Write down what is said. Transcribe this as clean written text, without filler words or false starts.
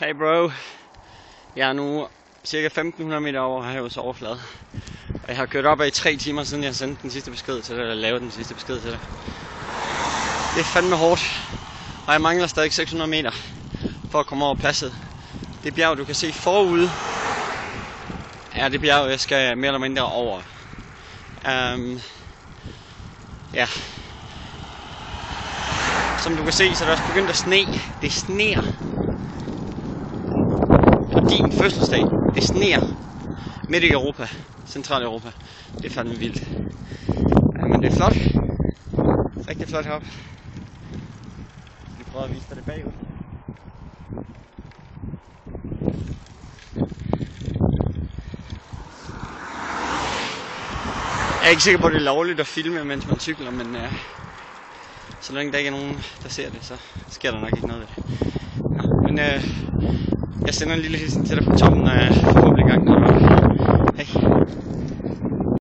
Hey bro, jeg er nu cirka 1500 meter over havets overflade. Og jeg har kørt op ad i 3 timer siden jeg sendte den sidste besked til dig, eller lavede den sidste besked til dig. Det er fandme hårdt, og jeg mangler stadig 600 meter for at komme over passet. Det bjerg du kan se forude, er det bjerg jeg skal mere eller mindre over. Ja. Som du kan se, så er det også begyndt at sne. Det sneer. På din fødselsdag. Det sneer. Midt i Europa. Centraleuropa. Det er fandme vildt. Ja, men det er flot. Rigtig flot heroppe. Jeg prøver at vise dig det bagud. Jeg er ikke sikker på, at det er lovligt at filme, mens man cykler, men så længe der ikke er nogen, der ser det, så sker der nok ikke noget ved det. Ja, men jeg sender en lille hilsen til dig på toppen af